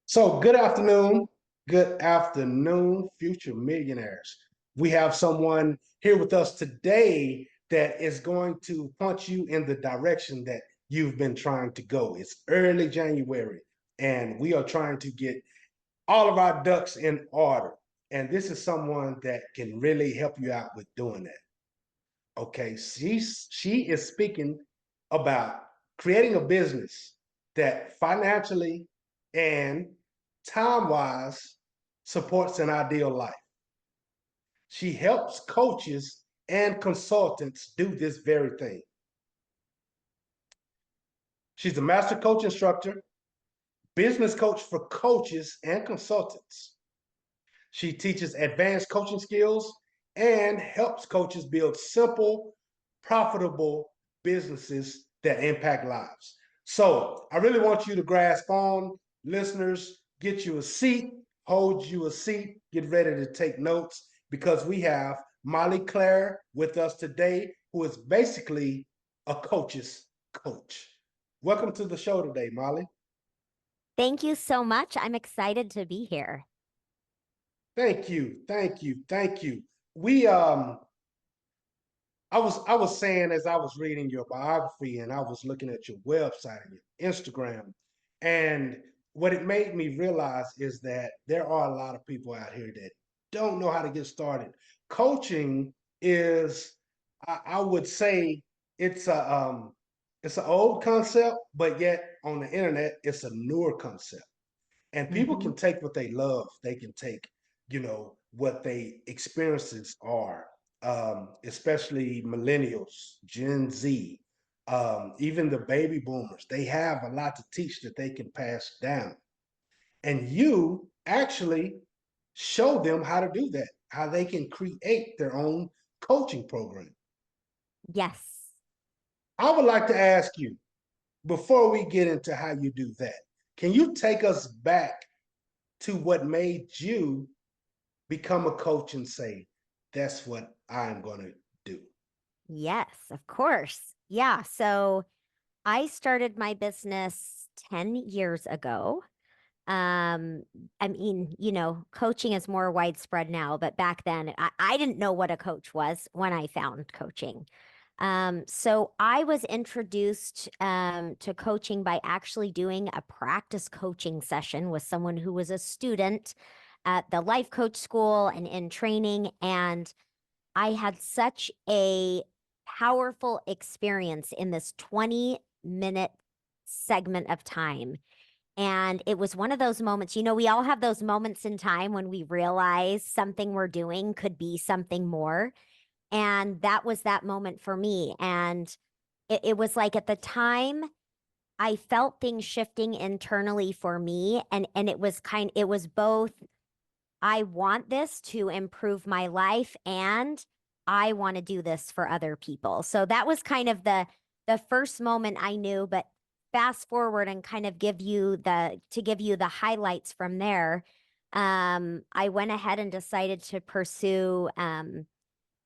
So, good afternoon, future millionaires. We have someone here with us today that is going to point you in the direction that you've been trying to go. It's early January, and we are trying to get all of our ducks in order. And this is someone that can really help you out with doing that. Okay, she is speaking about creating a business that financially and time-wise supports an ideal life. She helps coaches and consultants do this very thing. She's a master coach instructor, business coach for coaches and consultants. She teaches advanced coaching skills and helps coaches build simple, profitable businesses that impact lives. So I really want you to grasp on, listeners, get you a seat, hold you a seat, get ready to take notes because we have Molly Claire with us today, who is basically a coach's coach. Welcome to the show today, Molly. Thank you so much. I'm excited to be here. Thank you, thank you, thank you. We I was saying as I was reading your biography and I was looking at your website and your Instagram, and what it made me realize is that there are a lot of people out here that don't know how to get started. Coaching is, I would say, it's a it's an old concept, but yet on the internet it's a newer concept. And people Hmm. can take what they love. They can take, what they experiences are, especially millennials, Gen Z, even the baby boomers. They have a lot to teach that they can pass down. And you actually show them how to do that, how they can create their own coaching program. Yes. I would like to ask you, before we get into how you do that, can you take us back to what made you become a coach and say, that's what I'm going to do? Yes, of course. Yeah. So I started my business 10 years ago. Um, coaching is more widespread now, but back then I didn't know what a coach was when I found coaching. So I was introduced to coaching by actually doing a practice coaching session with someone who was a student at the life coach school and in training. And I had such a powerful experience in this 20-minute segment of time. And it was one of those moments, we all have those moments in time when we realize something we're doing could be something more. And that was that moment for me. And it was like at the time, I felt things shifting internally for me. And it was both, I want this to improve my life and I want to do this for other people. So that was kind of the first moment I knew, but fast forward and kind of give you the highlights from there. I went ahead and decided to pursue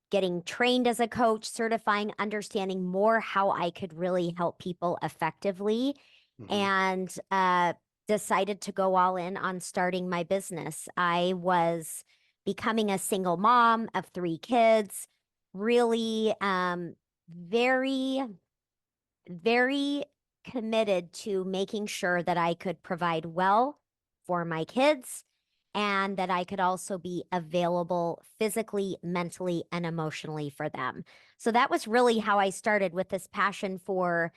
getting trained as a coach, certifying, understanding more how I could really help people effectively, Mm-hmm. and decided to go all in on starting my business. I was becoming a single mom of three kids, really very, very committed to making sure that I could provide well for my kids and that I could also be available physically, mentally, and emotionally for them. So that was really how I started with this passion for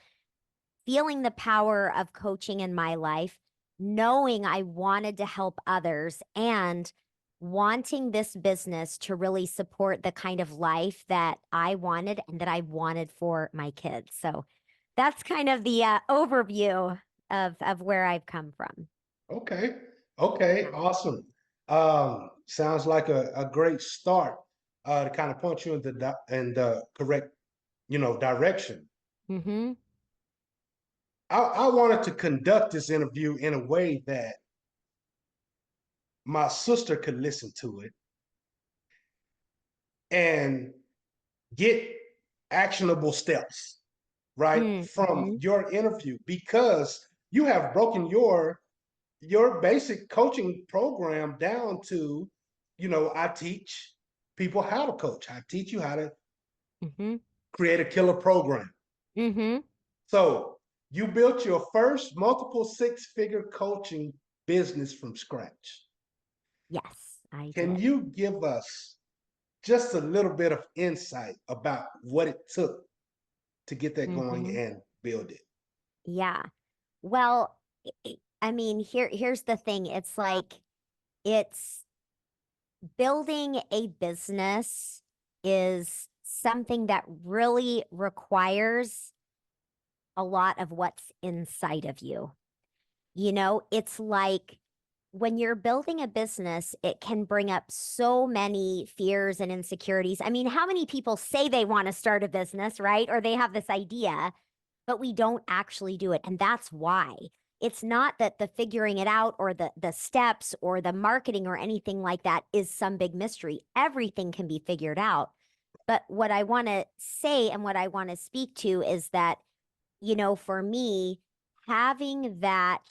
feeling the power of coaching in my life, knowing I wanted to help others and wanting this business to really support the kind of life that I wanted and that I wanted for my kids. So that's kind of the overview of where I've come from. Okay. Okay. Awesome. Sounds like a great start to kind of point you in the correct, direction. Mm-hmm. I wanted to conduct this interview in a way that my sister could listen to it and get actionable steps, right, from Mm-hmm. your interview because you have broken your basic coaching program down to, I teach people how to coach. I teach you how to Mm-hmm. create a killer program. Mm-hmm. So you built your first multiple six-figure coaching business from scratch. Yes, I Can did. you give us just a little bit of insight about what it took to get that going Mm-hmm. and build it? Yeah. Well, I mean, here's the thing. It's like it's building a business is something that really requires a lot of what's inside of you. It's like when you're building a business, it can bring up so many fears and insecurities. I mean, how many people say they want to start a business, right? Or they have this idea, but we don't actually do it. And that's why. It's not that the figuring it out or the steps or the marketing or anything like that is some big mystery. Everything can be figured out. But what I want to say and what I want to speak to is that, for me, having that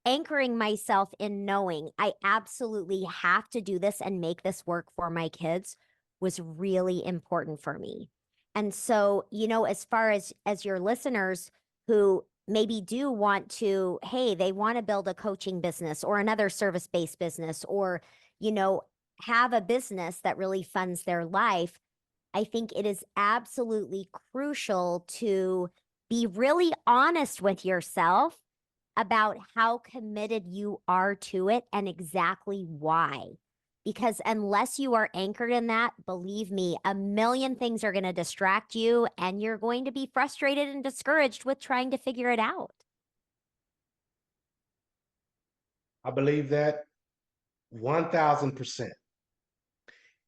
anchoring myself in knowing I absolutely have to do this and make this work for my kids was really important for me. And so, as far as your listeners who maybe do want to, hey, they want to build a coaching business or another service-based business or, you know, have a business that really funds their life, I think it is absolutely crucial to be really honest with yourself about how committed you are to it and exactly why. Because unless you are anchored in that, believe me, a million things are going to distract you and you're going to be frustrated and discouraged with trying to figure it out. I believe that 1000%.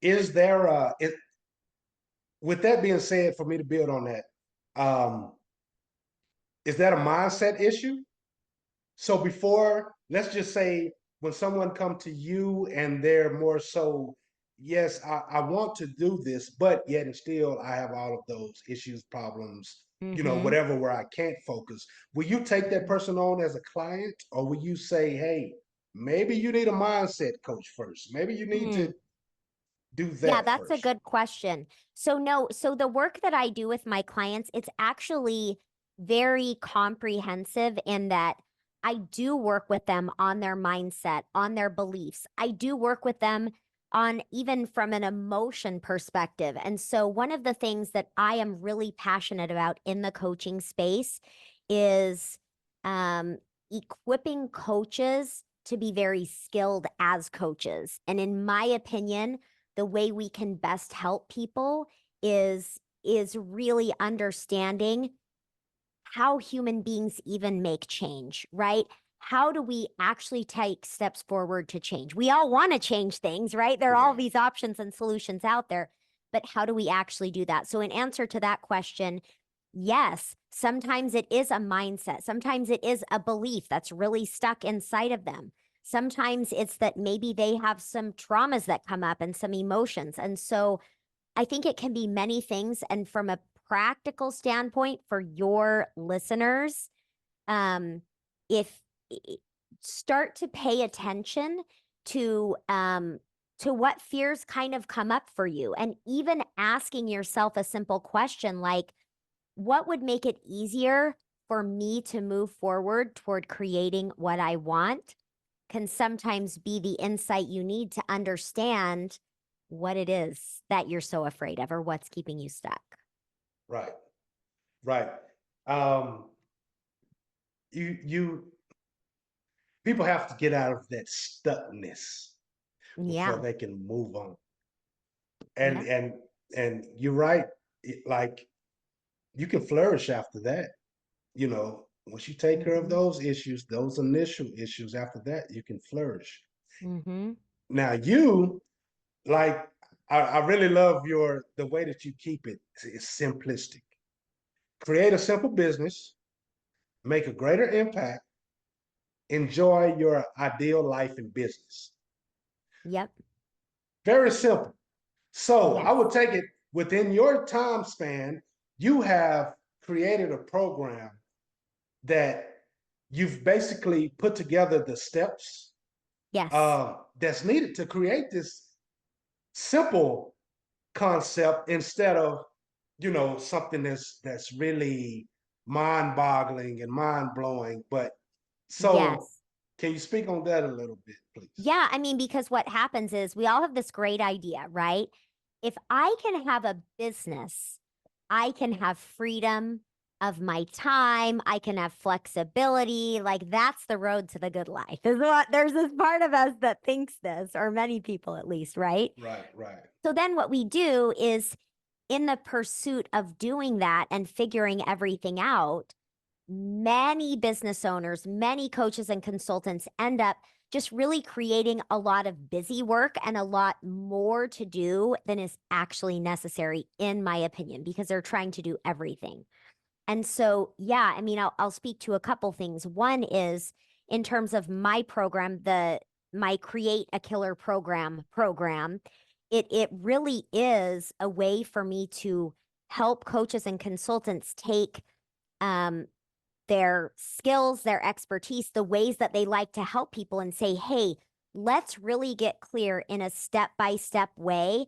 Is there with that being said, for me to build on that, um, is that a mindset issue? So before, let's just say when someone come to you and they're more so, yes, I want to do this, but yet and still I have all of those issues, problems, Mm-hmm. whatever where I can't focus. Will you take that person on as a client, or will you say, hey, maybe you need a mindset coach first? Maybe you need Mm. to do Yeah, that that's a first. good question. So no, so the work that I do with my clients, it's actually very comprehensive in that I do work with them on their mindset, on their beliefs. I do work with them on even from an emotion perspective. And so one of the things that I am really passionate about in the coaching space is equipping coaches to be very skilled as coaches. And in my opinion, the way we can best help people is really understanding how human beings even make change, right? How do we actually take steps forward to change? We all want to change things, right? There are all Yeah. these options and solutions out there, but how do we actually do that? So in answer to that question, yes, sometimes it is a mindset. Sometimes it is a belief that's really stuck inside of them. Sometimes it's that maybe they have some traumas that come up and some emotions. And so I think it can be many things. And from a practical standpoint for your listeners, um, if start to pay attention to what fears kind of come up for you, and even asking yourself a simple question like, what would make it easier for me to move forward toward creating what I want, can sometimes be the insight you need to understand what it is that you're so afraid of or what's keeping you stuck. Right. Right. Um, you people have to get out of that stuckness before Yeah. they can move on. And Yeah. and and you're right. Like you can flourish after that. Once you take care of Mm-hmm. those issues, those initial issues, after that, you can flourish. Mm-hmm. Now you like I really love the way that you keep it. It's simplistic. Create a simple business, make a greater impact, enjoy your ideal life and business. Yep. Very simple. So I Yes. would take it within your time span, you have created a program that you've basically put together the steps Yes. that's needed to create this simple concept instead of something that's really mind-boggling and mind-blowing. But so Yes. can you speak on that a little bit, please? Yeah, I mean, because what happens is we all have this great idea, right? If I can have a business, I can have freedom of my time, I can have flexibility. Like that's the road to the good life. Is what there's this part of us that thinks this, or many people at least, right? Right, right. So then what we do is in the pursuit of doing that and figuring everything out, many business owners, many coaches and consultants end up just really creating a lot of busy work and a lot more to do than is actually necessary, in my opinion, because they're trying to do everything. And so, yeah, I mean, I'll speak to a couple things. One is in terms of my program, my Create a Killer program, it really is a way for me to help coaches and consultants take um, their skills, their expertise, the ways that they like to help people and say, hey, let's really get clear in a step by step way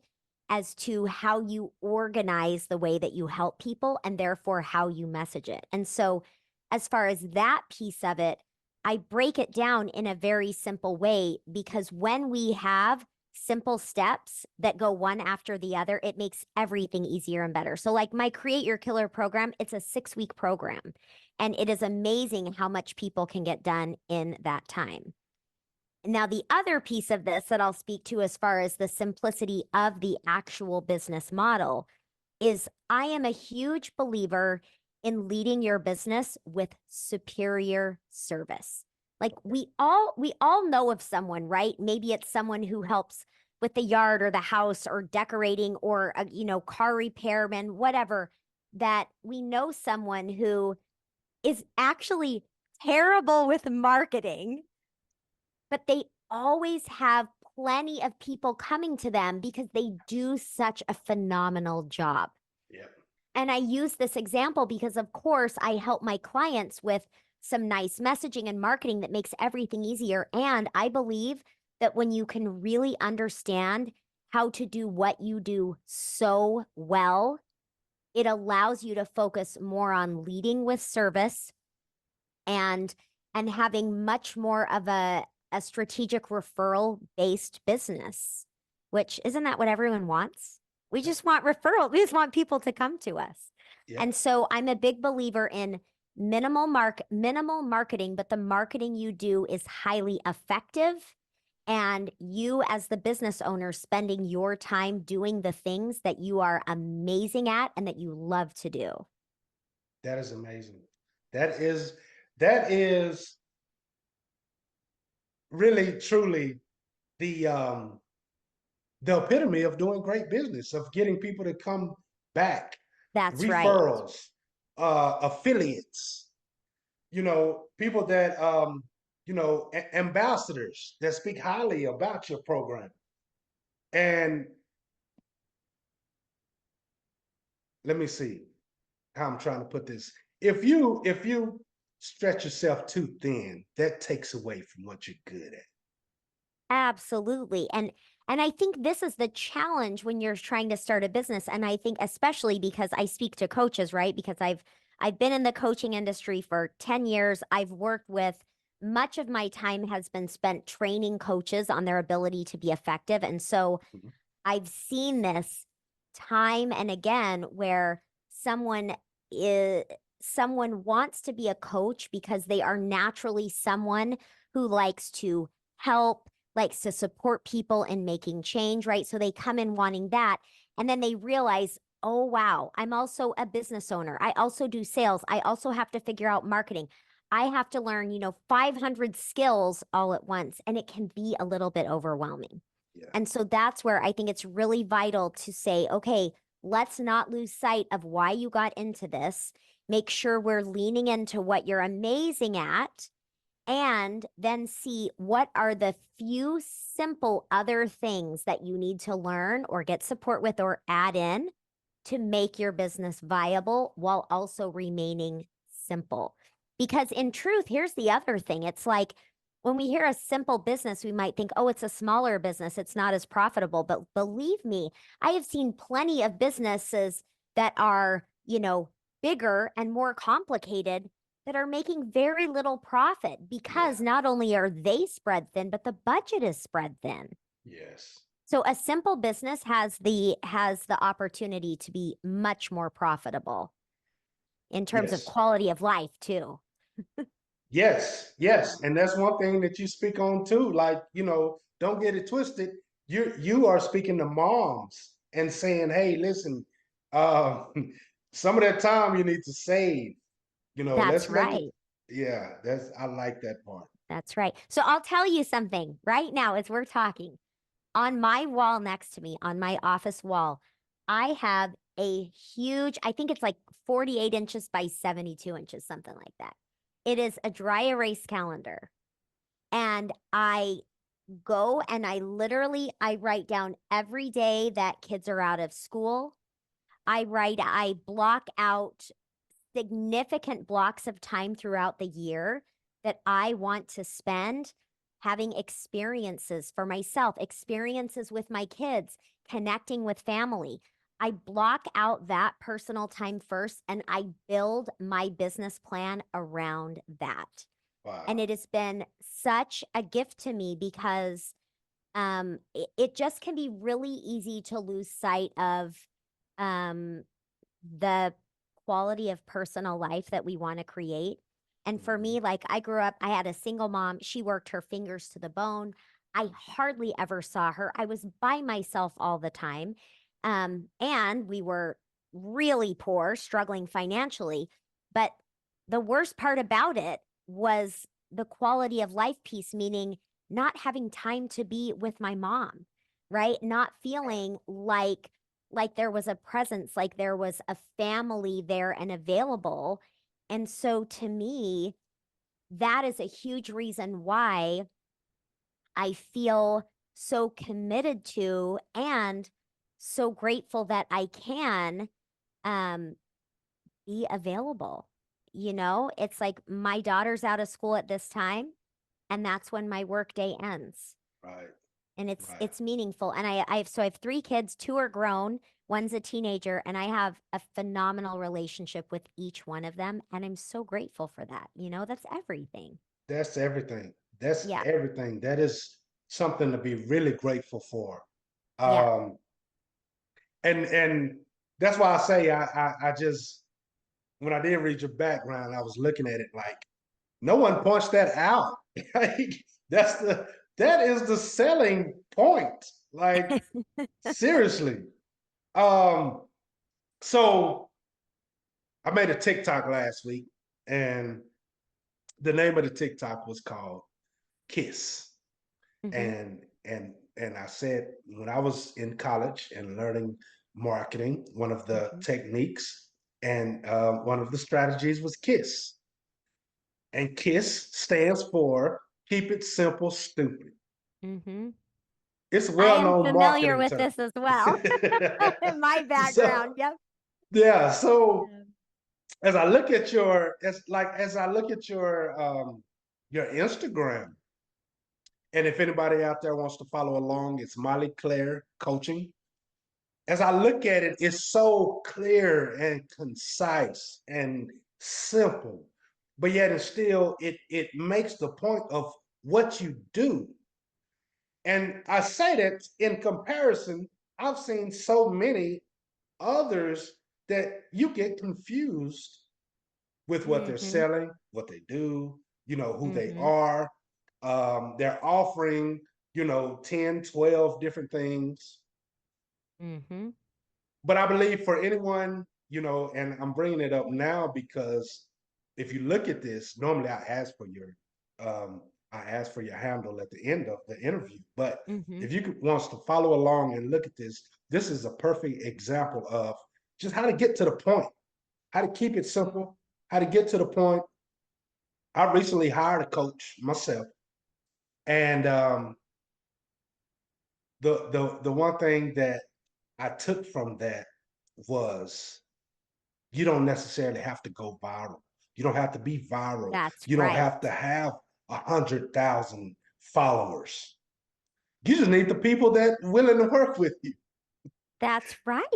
as to how you organize the way that you help people and therefore how you message it. And so, as far as that piece of it, I break it down in a very simple way because when we have simple steps that go one after the other, it makes everything easier and better. So, like my Create Your Killer program, it's a 6-week program. And it is amazing how much people can get done in that time. Now, the other piece of this that I'll speak to as far as the simplicity of the actual business model is I am a huge believer in leading your business with superior service. Like we all know of someone, right? Maybe it's someone who helps with the yard or the house or decorating or a, car repairman, whatever, that we know someone who is actually terrible with marketing, but they always have plenty of people coming to them because they do such a phenomenal job. Yep. And I use this example because, of course, I help my clients with some nice messaging and marketing that makes everything easier. And I believe that when you can really understand how to do what you do so well, it allows you to focus more on leading with service and having much more of a strategic referral based business, which isn't that what everyone wants? We just want referral. We just want people to come to us. And Yep. so I'm a big believer in minimal marketing, but the marketing you do is highly effective. And you, as the business owner, spending your time doing the things that you are amazing at and that you love to do. That is amazing. That is really truly the um the epitome of doing great business, of getting people to come back, That's right. referrals, affiliates, people that ambassadors that speak highly about your program. And let me see how I'm trying to put this. If you stretch yourself too thin, that takes away from what you're good at. Absolutely. And I think this is the challenge when you're trying to start a business. And I think especially because I speak to coaches, right? Because I've been in the coaching industry for 10 years. I've worked with much of my time has been spent training coaches on their ability to be effective. And so Mhm. I've seen this time and again where is someone wants to be a coach because they are naturally someone who likes to help, likes to support people in making change, right? So they come in wanting that and then they realize, "Oh wow, I'm also a business owner. I also do sales. I also have to figure out marketing. I have to learn, 500 skills all at once." And it can be a little bit overwhelming. Yeah. And so that's where I think it's really vital to say, okay, let's not lose sight of why you got into this. Make sure we're leaning into what you're amazing at, and then see what are the few simple other things that you need to learn or get support with or add in to make your business viable while also remaining simple. Because in truth, here's the other thing. It's like when we hear a simple business, we might think, oh, it's a smaller business. It's not as profitable. But believe me, I have seen plenty of businesses that are, bigger and more complicated that are making very little profit because Yeah. not only are they spread thin, but the budget is spread thin. Yes. So a simple business has the opportunity to be much more profitable in terms of Yes. quality of life too. Yes. Yes. And that's one thing that you speak on too. Like, don't get it twisted. You are speaking to moms and saying, hey, listen, uh, some of that time you need to save. That's Let's make it. right. Yeah, I like that part. That's right. So I'll tell you something right now as we're talking. On my wall next to me, on my office wall, I have a huge, I think it's like 48 inches by 72 inches, something like that. It is a dry erase calendar. And I go and I write down every day that kids are out of school. I block out significant blocks of time throughout the year that I want to spend having experiences for myself, experiences with my kids, connecting with family. I block out that personal time first and I build my business plan around that. And Wow. it has been such a gift to me because it just can be really easy to lose sight of um, the quality of personal life that we want to create. And for Mhm. me, like I grew up, I had a single mom. She worked her fingers to the bone. I hardly ever saw her. I was by myself all the time. And we were really poor, struggling financially. But the worst part about it was the quality of life piece, meaning not having time to be with my mom, right? Not feeling like there was a presence, like there was a family there and available. And so to me, that is a huge reason why I feel so committed to and so grateful that I can um, be available. It's like my daughter's out of school at this time, and that's when my workday ends. Right. And it's Right. it's meaningful. And I have 3 kids, 2 are grown, one's a teenager, and I have a phenomenal relationship with each one of them, and I'm so grateful for that. That's everything. That's everything. That's Yeah. everything. That is something to be really grateful for. Yeah. Um, and that's why I say I just when I did read your background, I was looking at it like no one punched that out. Like that's that is the selling point. Like seriously. Um, so I made a TikTok last week, and the name of the TikTok was called Kiss. Hmm. And I said when I was in college and learning marketing, one of the Hmm. techniques and one of the strategies was KISS. And KISS stands for Keep It Simple, Stupid. Hmm. It's a I am well-known familiar marketing with term. this as well. In my So background. Yep. yeah, so Yeah. as I look at your Instagram, and if anybody out there wants to follow along, it's Molly Claire Coaching. As I look at it, it's so clear and concise and simple, but yet it's still it makes the point of what you do. And I say that in comparison, I've seen so many others that you get confused with what they're Hmm. selling, what they do, who they Hmm. are. They're offering, 10, 12 different things. Hmm. But I believe for anyone, and I'm bringing it up now because if you look at this, normally um, I ask for your handle at the end of the interview. But Hmm. if you wants to follow along and look at this is a perfect example of just how to get to the point, how to keep it simple, how to get to the point. I recently hired a coach myself, and the one thing that I took from that was you don't necessarily have to go viral. You don't have to be viral. That's You don't right. have to have 100,000 followers. You just need the people that willing to work with you. That's right.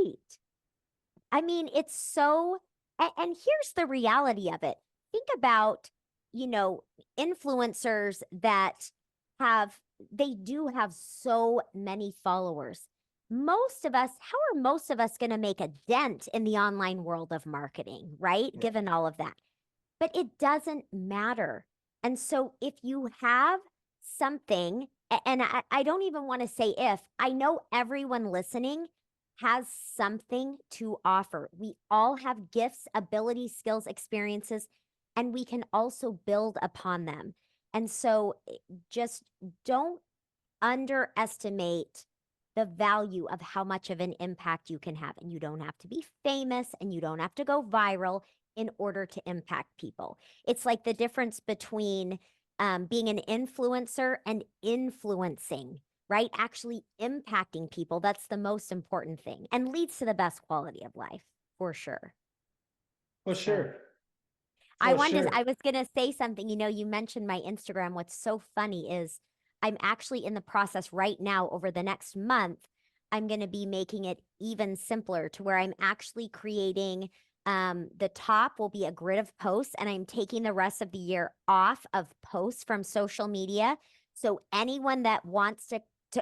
I mean, it's so, and here's the reality of it. Think about, you know, influencers that have, they do have so many followers. Most of us, how are most of us going to make a dent in the online world of marketing, right? Given all of that. But it doesn't matter. And so if you have something, and I don't even want to say if, I know everyone listening has something to offer. We all have gifts, abilities, skills, experiences, and we can also build upon them. And so just don't underestimate the value of how much of an impact you can have. And you don't have to be famous and you don't have to go viral in order to impact people. It's like the difference between being an influencer and influencing, right? Actually impacting people. That's the most important thing and leads to the best quality of life for sure. For So sure. For I sure. was going to say something. You know, you mentioned my Instagram. What's so funny is I'm actually in the process right now over the next month. I'm going to be making it even simpler to where I'm actually creating the top will be a grid of posts, and I'm taking the rest of the year off of posts from social media. So anyone that wants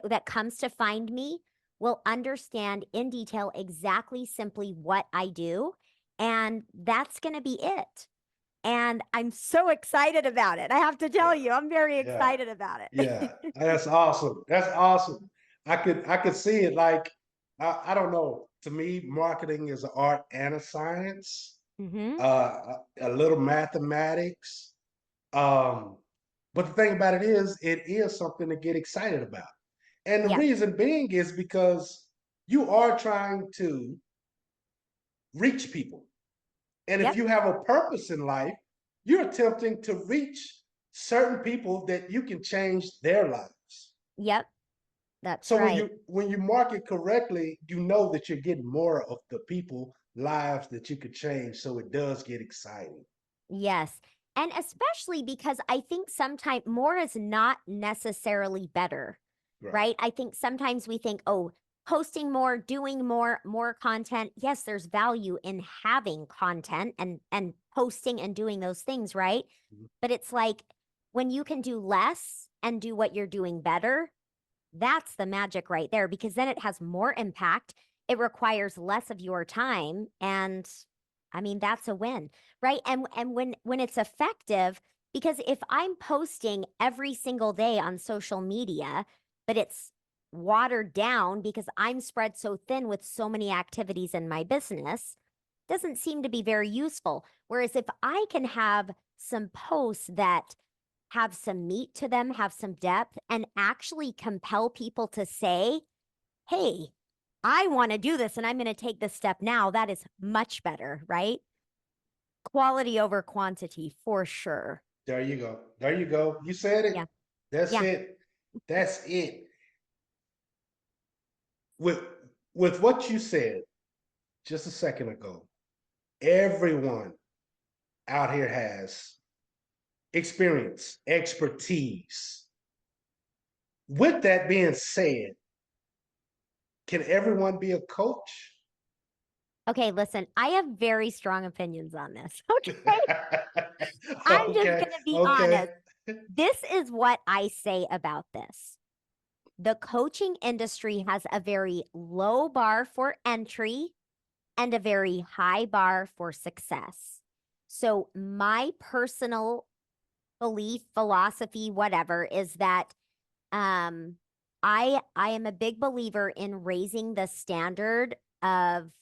that comes to find me will understand in detail exactly simply what I do. And that's going to be it. And I'm so excited about it. I have to tell Yeah. you, I'm very Yeah. excited about Yeah. it. That's awesome. That's awesome. I could see it like I don't know. To me, marketing is an art and a science. Hmm. A little mathematics. Um, but the thing about it is something to get excited about. And the Yep. reason being is because you are trying to reach people. And if Yep. you have a purpose in life, you're attempting to reach certain people that you can change their lives. Yep. That's So right. when you market correctly, you know that you're getting more of the people lives that you could change. So it does get exciting. Yes. And especially because I think sometimes more is not necessarily better, Right. right? I think sometimes we think, oh, posting more, doing more, more content. Yes, there's value in having content and posting and doing those things, right? Mhm. But it's like when you can do less and do what you're doing better, that's the magic right there because then it has more impact. It requires less of your time and I mean that's a win, right? And when it's effective because if I'm posting every single day on social media, but it's watered down because I'm spread so thin with so many activities in my business, doesn't seem to be very useful. Whereas if I can have some posts that have some meat to them, have some depth, and actually compel people to say, hey, I want to do this and I'm going to take this step now. That is much better, right? Quality over quantity for sure. There you go. There you go. You said it. Yeah. That's Yeah. it. That's it. With with what you said just a second ago, everyone out here has experience, expertise. With that being said, can everyone be a coach? Okay, listen, I have very strong opinions on this. Okay. I'm just Okay, going to be okay. honest. This is what I say about this. The coaching industry has a very low bar for entry and a very high bar for success. So, my personal belief, philosophy, whatever, is that um, I am a big believer in raising the standard of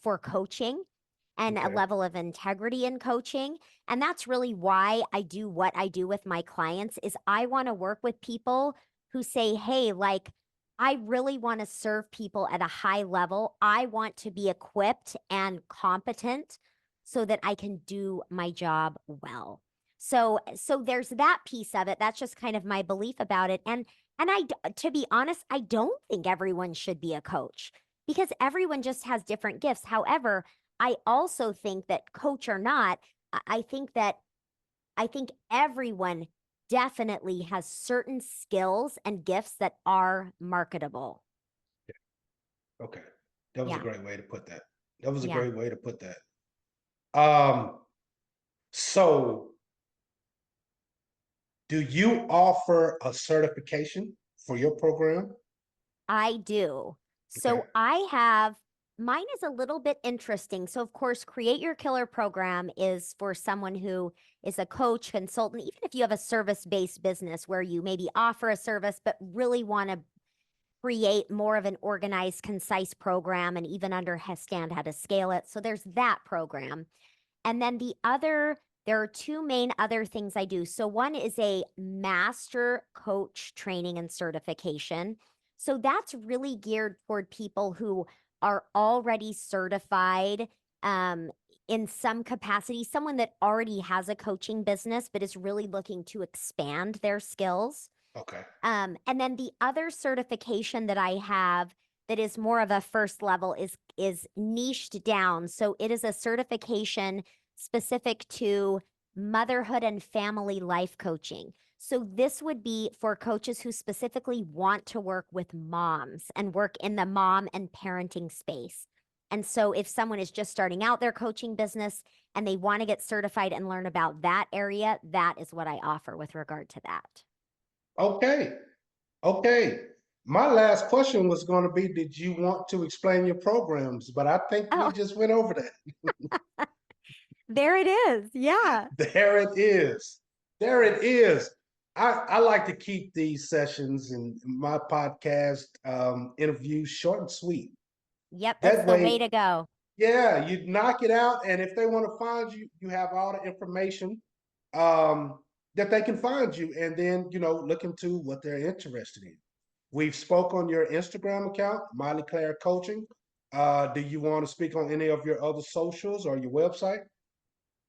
for coaching and a Okay. level of integrity in coaching. And that's really why I do what I do with my clients is I want to work with people who say, "Hey, like I really want to serve people at a high level. I want to be equipped and competent so that I can do my job well." So there's that piece of it. That's just kind of my belief about it. To be honest, I don't think everyone should be a coach because everyone just has different gifts. However, I also think that coach or not, I think that I think everyone definitely has certain skills and gifts that are marketable. Okay. That was a Yeah. great way to put that. That was a Yeah. great way to put that. Um, so do you offer a certification for your program? I do. Okay. So I have mine is a little bit interesting. So of course, Create Your Killer program is for someone who is a coach, consultant, even if you have a service-based business where you maybe offer a service but really want to create more of an organized, concise program and even understand how to scale it. So there's that program. And then there are two main other things I do. So one is a master coach training and certification. So that's really geared toward people who are already certified um, in some capacity, someone that already has a coaching business but is really looking to expand their skills. Okay. And then the other certification that I have that is more of a first level is niched down. So it is a certification specific to motherhood and family life coaching. So this would be for coaches who specifically want to work with moms and work in the mom and parenting space. And so if someone is just starting out their coaching business and they want to get certified and learn about that area, that is what I offer with regard to that. Okay. Okay. My last question was going to be, did you want to explain your programs? But I think we Oh, just went over that. there it is. Yeah. There it is. There it is. I like to keep these sessions and my podcast interviews short and sweet. Yep, that's That the way way, to go. yeah, you knock it out, and if they want to find you, you have all the information um, that they can find you, and then look into what they're interested in. We've spoke on your Instagram account, Miley Claire Coaching. Do you want to speak on any of your other socials or your website?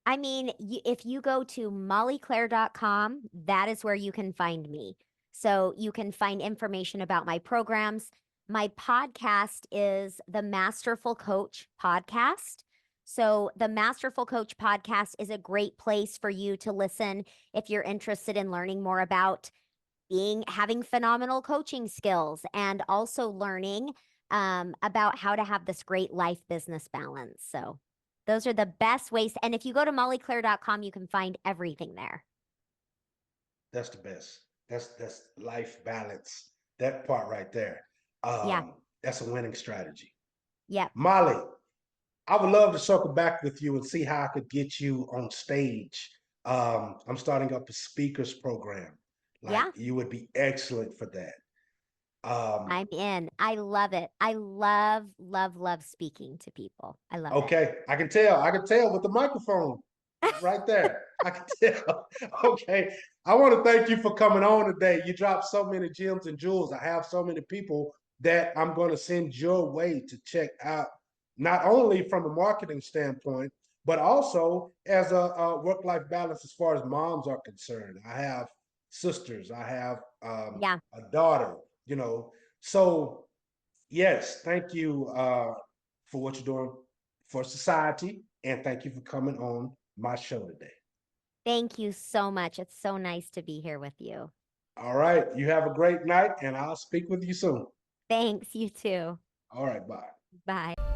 I mean, if you go to mollyclaire.com, that is where you can find me. So you can find information about my programs. My podcast is the Masterful Coach podcast. So the Masterful Coach podcast is a great place for you to listen if you're interested in learning more about having phenomenal coaching skills and also learning about how to have this great life business balance. So those are the best ways. And if you go to mollyclaire.com, you can find everything there. That's the best. That's life balance. That part right there. Yeah. That's a winning strategy. Yep. Molly, I would love to circle back with you and see how I could get you on stage. I'm starting up a speakers program. Like Yeah. you would be excellent for that. Um, I'm in. I love it. I love, love, love speaking to people. I love it. okay, I can tell. I can tell with the microphone right there. I can tell. Okay. I want to thank you for coming on today. You dropped so many gems and jewels. I have so many people that I'm going to send your way to check out, not only from a marketing standpoint, but also as a work-life balance as far as moms are concerned. I have sisters. I have Yeah. a daughter. So yes, thank you for what you're doing for society, and thank you for coming on my show today. Thank you so much. It's so nice to be here with you. All right, you have a great night, and I'll speak with you soon. Thanks. You too. All right, bye. Bye.